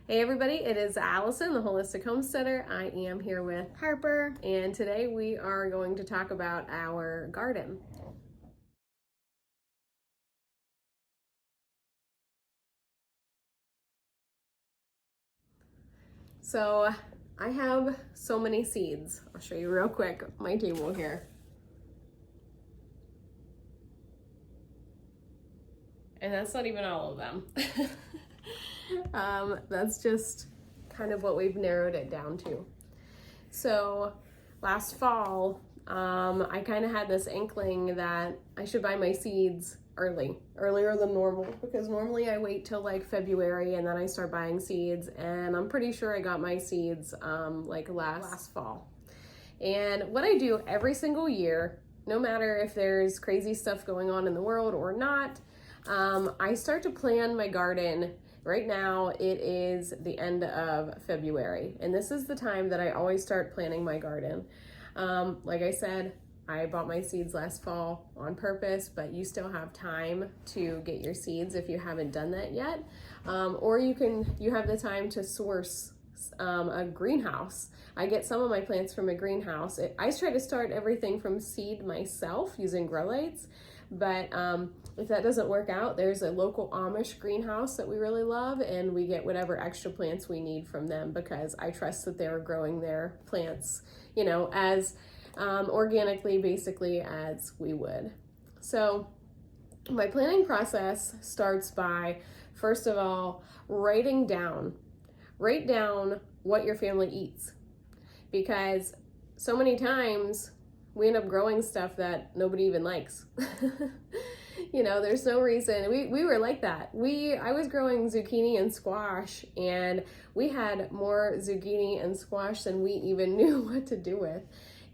Hey everybody, it is Allison, the Holistic Homesteader. I am here with Harper, and today we are going to talk about our garden. So I have so many seeds. I'll show you real quick my table here. And that's not even all of them. That's just kind of what we've narrowed it down to. So last fall, I kind of had this inkling that I should buy my seeds earlier than normal, because normally I wait till like February and then I start buying seeds, and I'm pretty sure I got my seeds like last fall. And what I do every single year, no matter if there's crazy stuff going on in the world or not, I start to plan my garden. Right now it is the end of February, and this is the time that I always start planning my garden. Like I said, I bought my seeds last fall on purpose, but you still have time to get your seeds if you haven't done that yet. Or you have the time to source a greenhouse. I get some of my plants from a greenhouse. I try to start everything from seed myself using grow lights, but if that doesn't work out, there's a local Amish greenhouse that we really love, and we get whatever extra plants we need from them because I trust that they're growing their plants, as organically basically as we would. So my planning process starts by, first of all, write down what your family eats, because so many times we end up growing stuff that nobody even likes. There's no reason. We were like that. I was growing zucchini and squash, and we had more zucchini and squash than we even knew what to do with.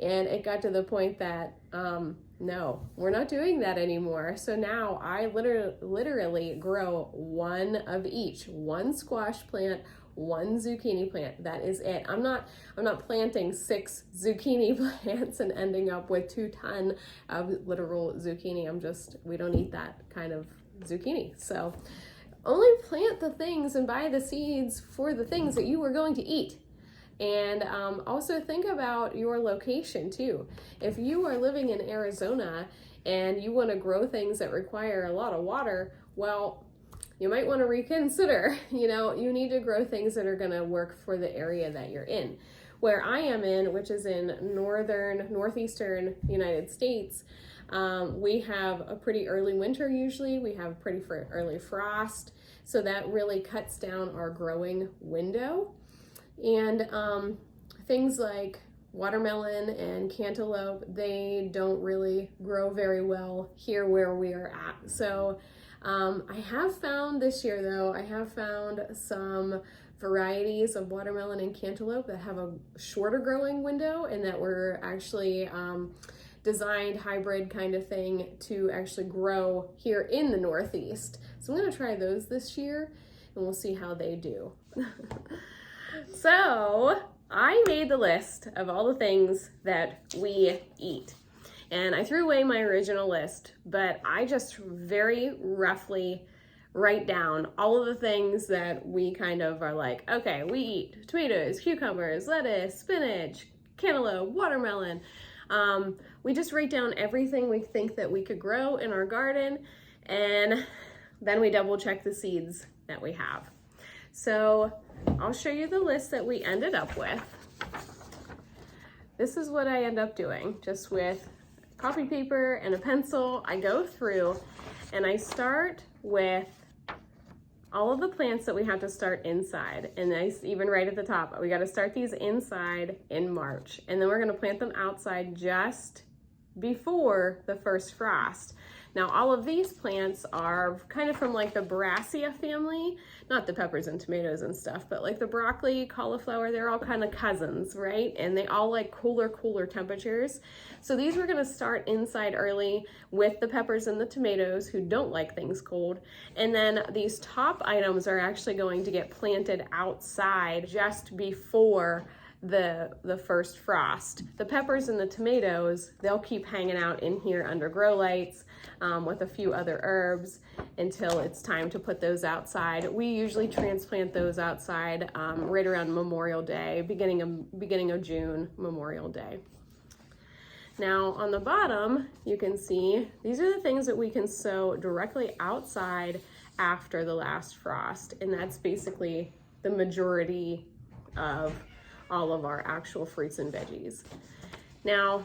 And it got to the point that, no, we're not doing that anymore. So now I literally grow one of each, one squash plant, one zucchini plant. That is it. I'm not planting 6 zucchini plants and ending up with 2 tons of literal zucchini. We don't eat that kind of zucchini. So only plant the things and buy the seeds for the things that you are going to eat. And also think about your location too. If you are living in Arizona and you want to grow things that require a lot of water, well, you might want to reconsider. You need to grow things that are going to work for the area that you're in. Where I am in, which is in northeastern United States, we have a pretty early winter usually. We have pretty early frost, so that really cuts down our growing window. And things like watermelon and cantaloupe, they don't really grow very well here where we are at. So I have found this year though, some varieties of watermelon and cantaloupe that have a shorter growing window, and that were actually designed hybrid kind of thing to actually grow here in the Northeast. So I'm going to try those this year and we'll see how they do. So I made the list of all the things that we eat, and I threw away my original list, but I just very roughly write down all of the things that we kind of are like, okay, we eat tomatoes, cucumbers, lettuce, spinach, cantaloupe, watermelon. We just write down everything we think that we could grow in our garden, and then we double check the seeds that we have. So I'll show you the list that we ended up with. This is what I end up doing, just with copy paper and a pencil. I go through and I start with all of the plants that we have to start inside. And I even right at the top, we got to start these inside in March. And then we're going to plant them outside just before the first frost. Now, all of these plants are kind of from like the Brassica family, not the peppers and tomatoes and stuff, but like the broccoli, cauliflower, they're all kind of cousins, right? And they all like cooler temperatures. So these we're gonna start inside early with the peppers and the tomatoes, who don't like things cold. And then these top items are actually going to get planted outside just before the first frost. The peppers and the tomatoes, they'll keep hanging out in here under grow lights with a few other herbs until it's time to put those outside. We usually transplant those outside right around Memorial Day, beginning of June, Memorial Day. Now on the bottom, you can see these are the things that we can sow directly outside after the last frost, and that's basically the majority of all of our actual fruits and veggies. Now,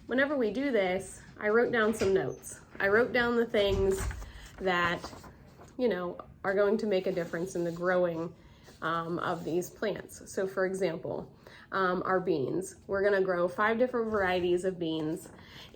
whenever we do this, I wrote down some notes. I wrote down the things that, you know, are going to make a difference in the growing of these plants. So for example, our beans. We're gonna grow 5 different varieties of beans,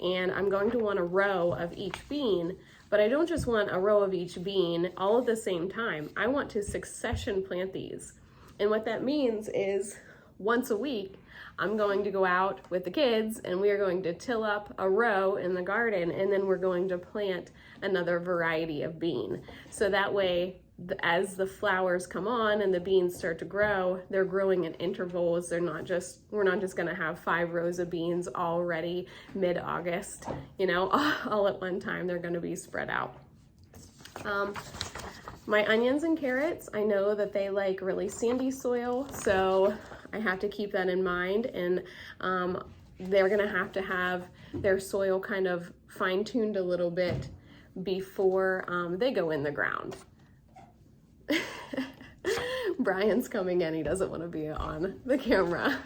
and I'm going to want a row of each bean, but I don't just want a row of each bean all at the same time. I want to succession plant these. And what that means is once a week, I'm going to go out with the kids and we are going to till up a row in the garden, and then we're going to plant another variety of bean. So that way, as the flowers come on and the beans start to grow, they're growing in intervals. We're not just gonna have 5 rows of beans all ready mid-August, you know, all at one time. They're gonna be spread out. My onions and carrots, I know that they like really sandy soil, so I have to keep that in mind, and they're gonna have to have their soil kind of fine-tuned a little bit before they go in the ground. Brian's coming in, he doesn't want to be on the camera.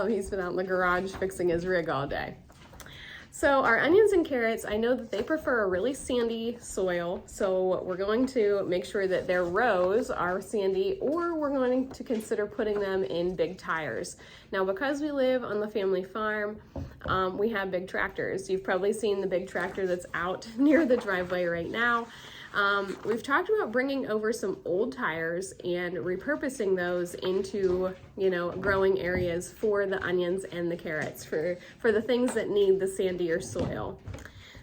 He's been out in the garage fixing his rig all day. So our onions and carrots, I know that they prefer a really sandy soil, so we're going to make sure that their rows are sandy, or we're going to consider putting them in big tires. Now, because we live on the family farm, we have big tractors. You've probably seen the big tractor that's out near the driveway right now. We've talked about bringing over some old tires and repurposing those into, you know, growing areas for the onions and the carrots, for the things that need the sandier soil.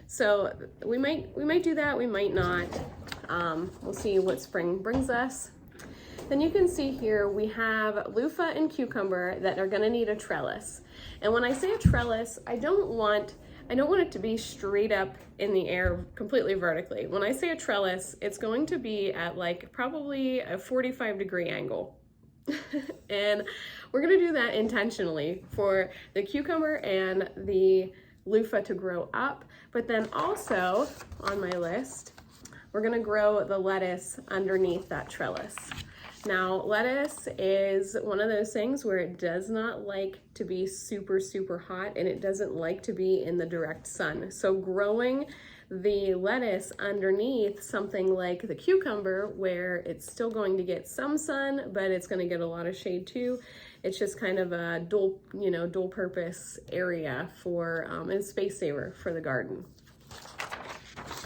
So we might do that, we might not. We'll see what spring brings us. Then you can see here we have loofah and cucumber that are gonna need a trellis. And when I say a trellis, I don't want it to be straight up in the air completely vertically. When I say a trellis, it's going to be at like probably a 45-degree angle. And we're gonna do that intentionally for the cucumber and the loofah to grow up. But then also on my list, we're gonna grow the lettuce underneath that trellis. Now, lettuce is one of those things where it does not like to be super, super hot, and it doesn't like to be in the direct sun. So growing the lettuce underneath something like the cucumber, where it's still going to get some sun, but it's going to get a lot of shade too. It's just kind of a dual purpose area for, and space saver for the garden.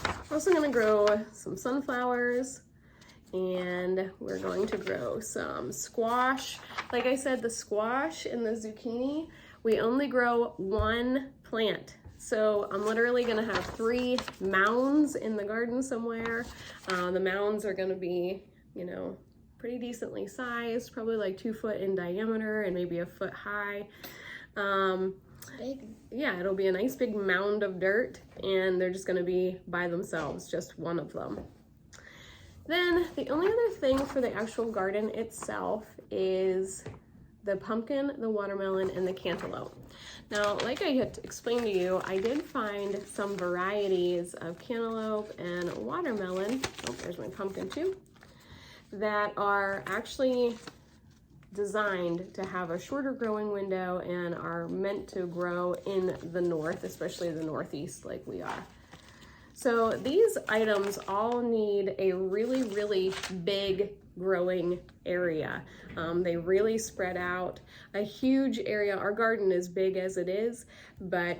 I'm also going to grow some sunflowers, and we're going to grow some squash. Like I said, the squash and the zucchini, we only grow 1 plant. So I'm literally gonna have 3 mounds in the garden somewhere. The mounds are gonna be, you know, pretty decently sized, probably like 2 foot in diameter and maybe 1 foot high. Yeah, it'll be a nice big mound of dirt, and they're just gonna be by themselves, just one of them. Then the only other thing for the actual garden itself is the pumpkin, the watermelon, and the cantaloupe. Now, like I had explained to you, I did find some varieties of cantaloupe and watermelon, oh, there's my pumpkin too, that are actually designed to have a shorter growing window and are meant to grow in the north, especially the northeast like we are. So these items all need a really, really big growing area. They really spread out a huge area. Our garden is big as it is, but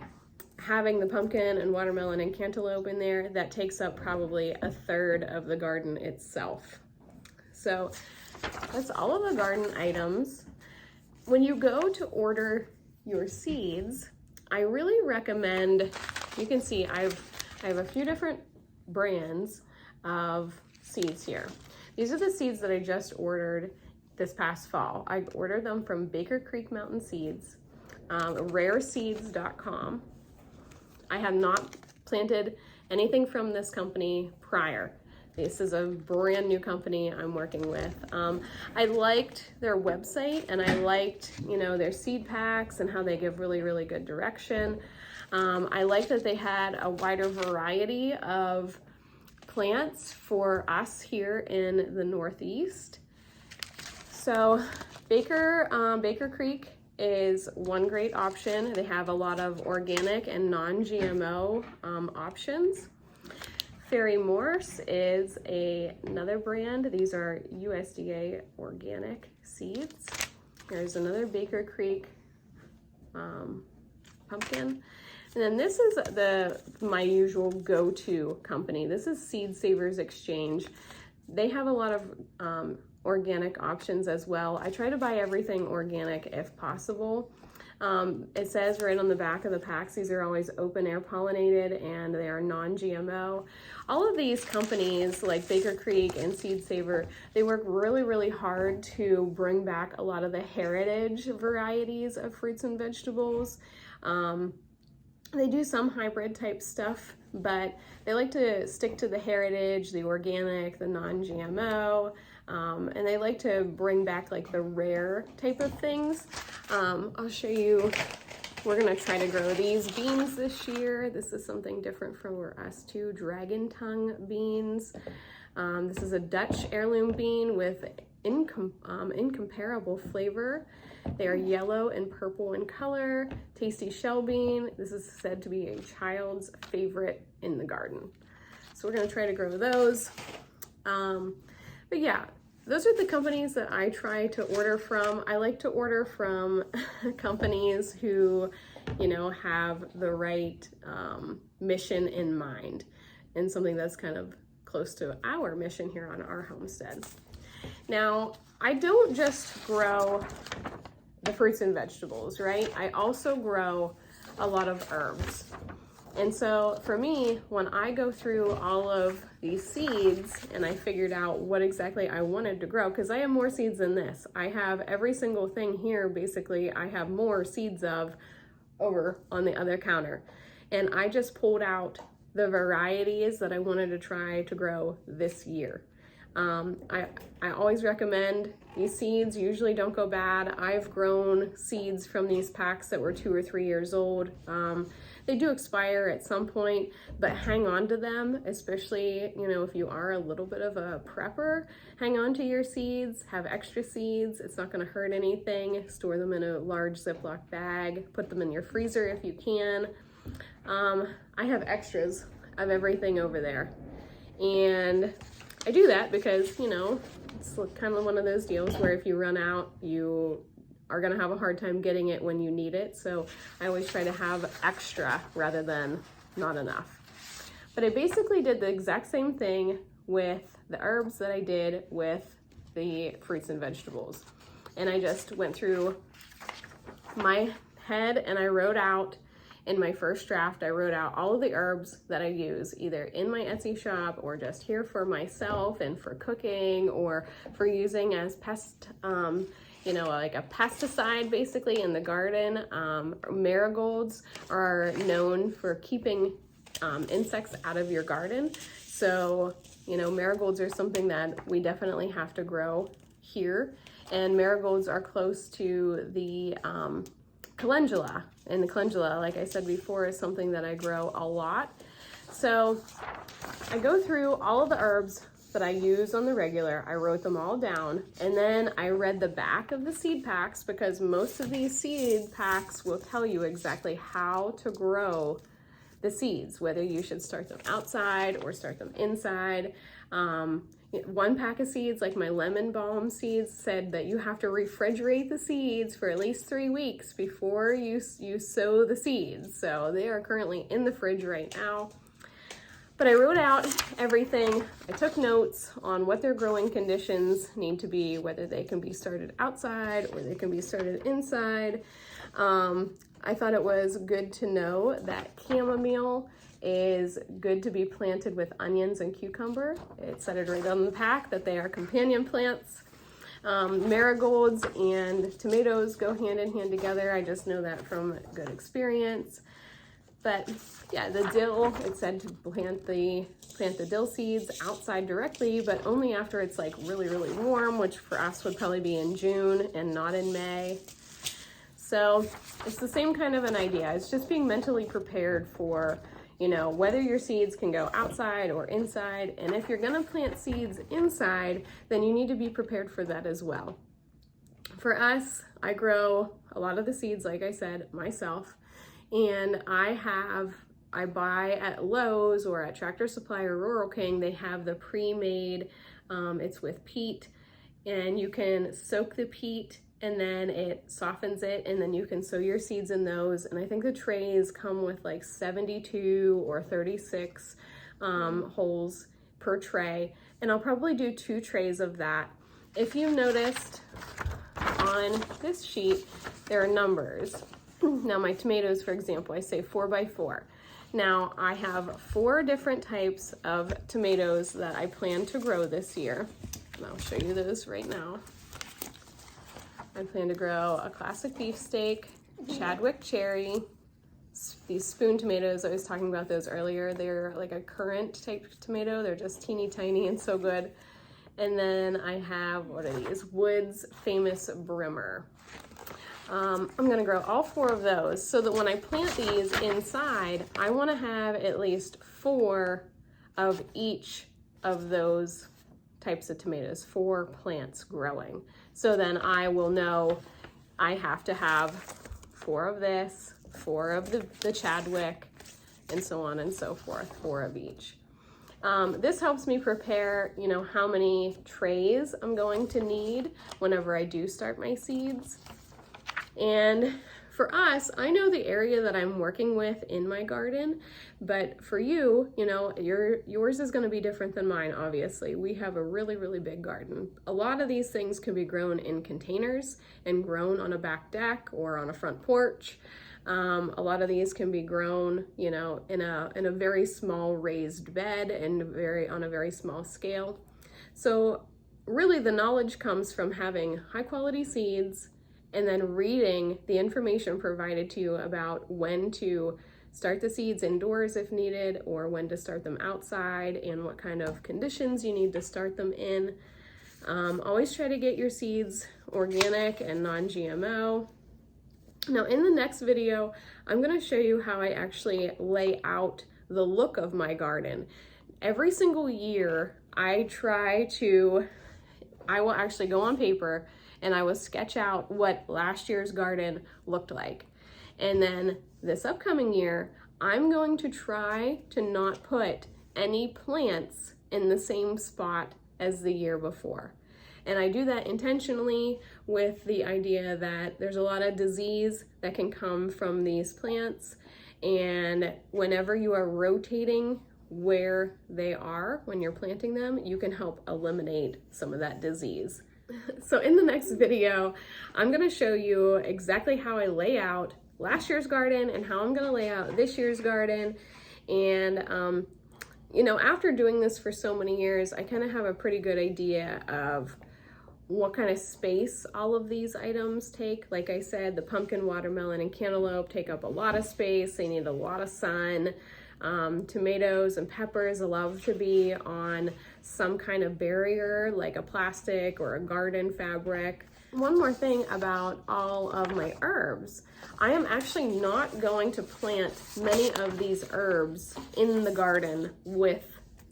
having the pumpkin and watermelon and cantaloupe in there, that takes up probably 1/3 of the garden itself. So that's all of the garden items. When you go to order your seeds, I really recommend, you can see I have a few different brands of seeds here. These are the seeds that I just ordered, this past fall. I ordered them from Baker Creek Mountain Seeds, rareseeds.com. I have not planted anything from this company prior. This is a brand new company I'm working with. I liked their website, and I liked, you know, their seed packs and how they give really, really good direction. I liked that they had a wider variety of plants for us here in the Northeast. So Baker Creek is one great option. They have a lot of organic and non-GMO options. Fairy Morse is another brand. These are USDA organic seeds. There's another Baker Creek pumpkin. And then this is my usual go-to company. This is Seed Savers Exchange. They have a lot of organic options as well. I try to buy everything organic if possible. It says right on the back of the packs, these are always open air pollinated and they are non-GMO. All of these companies like Baker Creek and Seed Saver, they work really, really hard to bring back a lot of the heritage varieties of fruits and vegetables. They do some hybrid type stuff, but they like to stick to the heritage, the organic, the non-GMO, and they like to bring back like the rare type of things. I'll show you, we're gonna try to grow these beans this year. This is something different from us too, dragon tongue beans. This is a Dutch heirloom bean with incomparable flavor. They are yellow and purple in color, tasty shell bean. This is said to be a child's favorite in the garden. So we're gonna try to grow those. But yeah, those are the companies that I try to order from. I like to order from companies who, you know, have the right mission in mind and something that's kind of close to our mission here on our homestead. Now, I don't just grow the fruits and vegetables, right? I also grow a lot of herbs. And so for me, when I go through all of these seeds and I figured out what exactly I wanted to grow, because I have more seeds than this. I have every single thing here, basically, I have more seeds of over on the other counter. And I just pulled out the varieties that I wanted to try to grow this year. I always recommend these seeds, usually don't go bad. I've grown seeds from these packs that were 2 or 3 years old. They do expire at some point, but hang on to them, especially, you know, if you are a little bit of a prepper, hang on to your seeds, have extra seeds. It's not gonna hurt anything. Store them in a large Ziploc bag, put them in your freezer if you can. I have extras of everything over there. And I do that because, you know, it's kind of one of those deals where if you run out, you are gonna have a hard time getting it when you need it. So I always try to have extra rather than not enough. But I basically did the exact same thing with the herbs that I did with the fruits and vegetables. And I just went through my head and I wrote out in my first draft, I wrote out all of the herbs that I use either in my Etsy shop or just here for myself and for cooking or for using as you know, like a pesticide basically in the garden. Marigolds are known for keeping insects out of your garden. So, you know, marigolds are something that we definitely have to grow here. And marigolds are close to the calendula. And the calendula, like I said before, is something that I grow a lot. So I go through all of the herbs that I use on the regular. I wrote them all down, and then I read the back of the seed packs because most of these seed packs will tell you exactly how to grow the seeds, whether you should start them outside or start them inside. One pack of seeds, like my lemon balm seeds, said that you have to refrigerate the seeds for at least 3 weeks before you sow the seeds. So they are currently in the fridge right now. But I wrote out everything. I took notes on what their growing conditions need to be, whether they can be started outside or they can be started inside. I thought it was good to know that chamomile is good to be planted with onions and cucumber. It said it right on the pack that they are companion plants. Marigolds and tomatoes go hand in hand together. I just know that from good experience. But yeah, the dill, it said to plant the dill seeds outside directly, but only after it's like really, really warm, which for us would probably be in June and not in May. So it's the same kind of an idea. It's just being mentally prepared for, you know, whether your seeds can go outside or inside. And if you're gonna plant seeds inside, then you need to be prepared for that as well. For us, I grow a lot of the seeds, like I said, myself. And I buy at Lowe's or at Tractor Supply or Rural King, they have the pre-made, it's with peat, and you can soak the peat and then it softens it, and then you can sow your seeds in those. And I think the trays come with like 72 or 36 holes per tray. And I'll probably do 2 trays of that. If you noticed on this sheet, there are numbers. Now my tomatoes, for example, I say 4 by 4. Now I have 4 different types of tomatoes that I plan to grow this year. And I'll show you those right now. I plan to grow a classic beefsteak, Chadwick cherry, these spoon tomatoes. I was talking about those earlier. They're like a currant type tomato. They're just teeny tiny and so good. And then I have, what are these? Wood's Famous Brimmer. I'm gonna grow all 4 of those so that when I plant these inside, I wanna have at least 4 of each of those types of tomatoes, 4 plants growing. So then I will know I have to have 4 of this, 4 of the Chadwick, and so on and so forth, 4 of each. This helps me prepare, you know, how many trays I'm going to need whenever I do start my seeds. And for us, I know the area that I'm working with in my garden, but for you, you know, yours is going to be different than mine, obviously. We have a really, really big garden. A lot of these things can be grown in containers and grown on a back deck or on a front porch. A lot of these can be grown, you know, in a very small raised bed and on a very small scale. So really the knowledge comes from having high quality seeds and then reading the information provided to you about when to start the seeds indoors if needed, or when to start them outside, and what kind of conditions you need to start them in. Always try to get your seeds organic and non-GMO. Now in the next video, I'm gonna show you how I actually lay out the look of my garden. Every single year, I will actually go on paper and I will sketch out what last year's garden looked like. And then this upcoming year, I'm going to try to not put any plants in the same spot as the year before. And I do that intentionally with the idea that there's a lot of disease that can come from these plants. And whenever you are rotating where they are when you're planting them, you can help eliminate some of that disease. So in the next video, I'm gonna show you exactly how I lay out last year's garden and how I'm gonna lay out this year's garden. And you know, after doing this for so many years, I kind of have a pretty good idea of what kind of space all of these items take. Like I said, the pumpkin, watermelon, and cantaloupe take up a lot of space. They need a lot of sun. Tomatoes and peppers love to be on some kind of barrier, like a plastic or a garden fabric. One more thing about all of my herbs. I am actually not going to plant many of these herbs in the garden with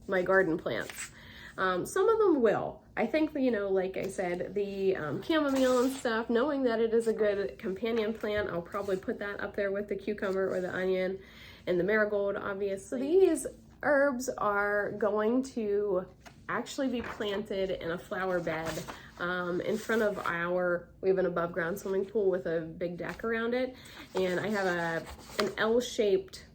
my garden plants. Some of them will. I think, you know, like I said, the chamomile and stuff, knowing that it is a good companion plant, I'll probably put that up there with the cucumber or the onion and the marigold, obviously. So these herbs are going to actually be planted in a flower bed in front of we have an above ground swimming pool with a big deck around it. And I have an L-shaped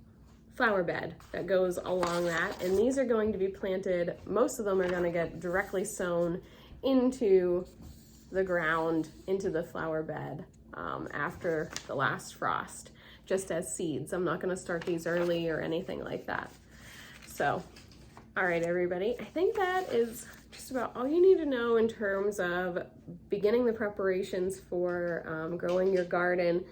flower bed that goes along that. And these are going to be planted, most of them are gonna get directly sown into the ground, into the flower bed after the last frost, just as seeds. I'm not gonna start these early or anything like that. So, all right, everybody, I think that is just about all you need to know in terms of beginning the preparations for growing your garden.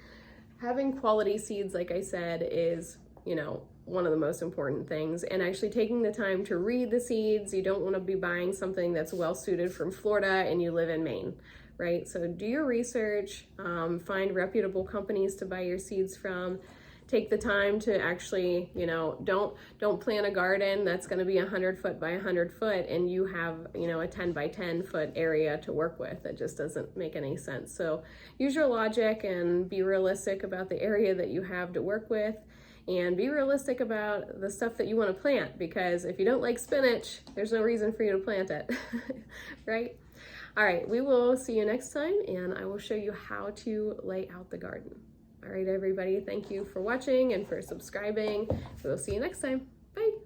Having quality seeds, like I said, is, you know, one of the most important things, and actually taking the time to read the seeds. You don't want to be buying something that's well suited from Florida and you live in Maine, right? So do your research, find reputable companies to buy your seeds from. Take the time to actually, you know, don't plant a garden that's going to be 100 foot by 100 foot and you have, you know, a 10 by 10 foot area to work with. That just doesn't make any sense. So use your logic and be realistic about the area that you have to work with, and be realistic about the stuff that you want to plant, because if you don't like spinach, there's no reason for you to plant it, right? All right, we will see you next time, and I will show you how to lay out the garden. All right, everybody, thank you for watching and for subscribing. We'll see you next time. Bye.